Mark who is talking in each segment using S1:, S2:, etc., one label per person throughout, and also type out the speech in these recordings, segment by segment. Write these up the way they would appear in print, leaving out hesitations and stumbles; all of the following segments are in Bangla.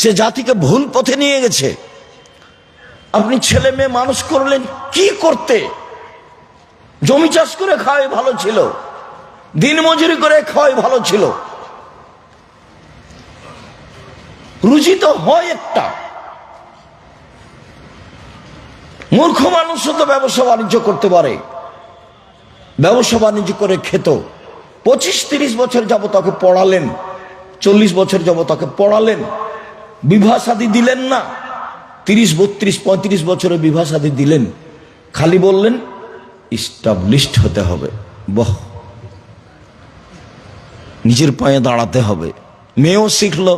S1: সে জাতিকে ভুল পথে নিয়ে গেছে। আপনি ছেলে মেয়ে মানুষ করলেন কি করতে? জমি চাষ করে খাওয়াই ভালো ছিল, দিন মজুরি করে খাওয়াই ভালো ছিল। রুজি তো হয় একটা। মূর্খ মানুষও তো ব্যবসা বাণিজ্য করতে পারে, ব্যবসা বাণিজ্য করে খেত। 25-30 বছর যাবত তাকে পড়ালেন, 40 বছর যাবত তাকে পড়ালেন, বিবাহ শাদী দিলেন না। 30-32-35 বছরে বিবাহ শাদী দিলেন, খালি বললেন ইস্টাবলিশড হতে হবে। বাহ, নিজের পায়ে দাঁড়াতে হবে। মেয়েও শিখলো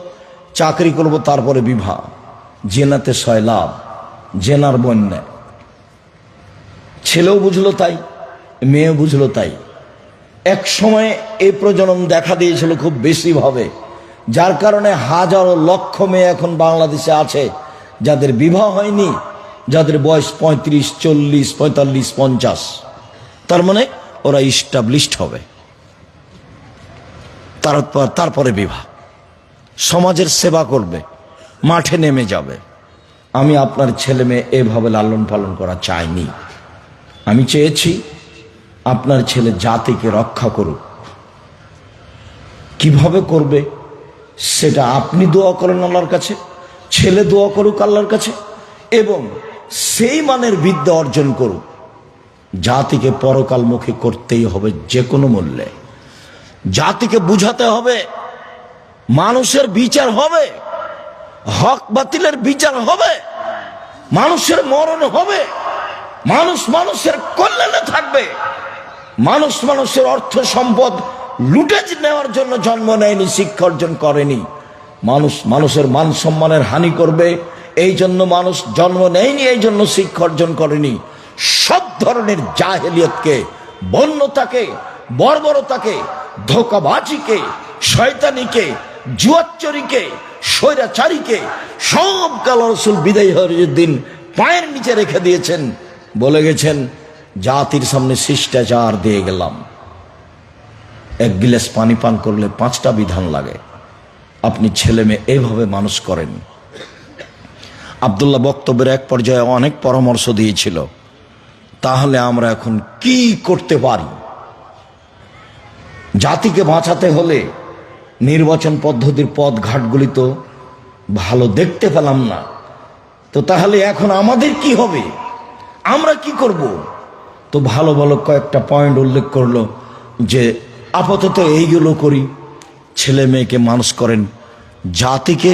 S1: চাকরি করব, তারপরে বিবাহ। জেনাতে সয়লাভ, জেনার বন্যা। ছেলেও বুঝলো তাই, মেয়েও বুঝলো তাই। এক সময় এই প্রজনন দেখা দিয়েছিল খুব বেশি ভাবে, যার কারণে হাজারো লক্ষ মেয়ে এখন বাংলাদেশে আছে যাদের বিবাহ হয়নি, যাদের বয়স 35, 40, 45, 50। তার মানে ওরা ইস্টাবলিশড হবে, তারপরে বিবাহ। সমাজের সেবা করবে, মাঠে নেমে যাবে। আমি আপনার ছেলে মেয়ে এভাবে লালন পালন করা চাইনি। আমি চেয়েছি আপনার ছেলে জাতিকে রক্ষা করুক। কিভাবে করবে সেটা আপনি দোয়া করেন আল্লাহর কাছে, ছেলে দোয়া করুক আল্লাহর কাছে, এবং সেই মানের বিদ্যা অর্জন করুক। জাতিকে পরকালমুখী করতেই হবে যে কোনো মূল্যে। জাতিকে বুঝাতে হবে মানুষের বিচার হবে, হক বাতিলের বিচার হবে, মানুষের মরণ হবে, মানুষ মানুষের কল্যাণে থাকবে। মানুষ মানুষের অর্থ সম্পদ লুটে নেওয়ার জন্য জন্ম নেয়নি, শিক্ষা অর্জন করেনি। মানুষ মানুষের মান সম্মানের হানি করবে এই জন্য মানুষ জন্ম নেয়নি, এই জন্য শিক্ষা অর্জন করেনি। সব ধরনের জাহেলিয়তকে, বন্যতাকে, বর্বরতাকে, ধোঁকাবাজিকে, শয়তানিকে, জুয়াচ্চরিকে, স্বৈরাচারীকে সব কাল রাসূল বিদায় হওয়ার দিন পায়ের নিচে রেখে দিয়েছেন। বলে গেছেন জাতির সামনে শিষ্টাচার দিয়ে গেলাম। এক গিলাস পানি পান করলে 5টা বিধান লাগে। আপনি ছেলে মেয়ে এইভাবে মানুষ করেন। আব্দুল্লাহ বক্তব্যের এক পর্যায়ে অনেক পরামর্শ দিয়েছিল। তাহলে আমরা এখন কি করতে পারি? জাতিকে বাঁচাতে হলে নির্বাচন পদ্ধতির পথ ঘাটগুলি তো ভালো দেখতে পেলাম না। তো তাহলে এখন আমাদের কি হবে? আমরা কি করব? তো ভালো ভালো কয়েকটা পয়েন্ট উল্লেখ করলো যে আপাতত এইগুলো করি, ছেলে মেয়েকে মানুষ করেন, জাতিকে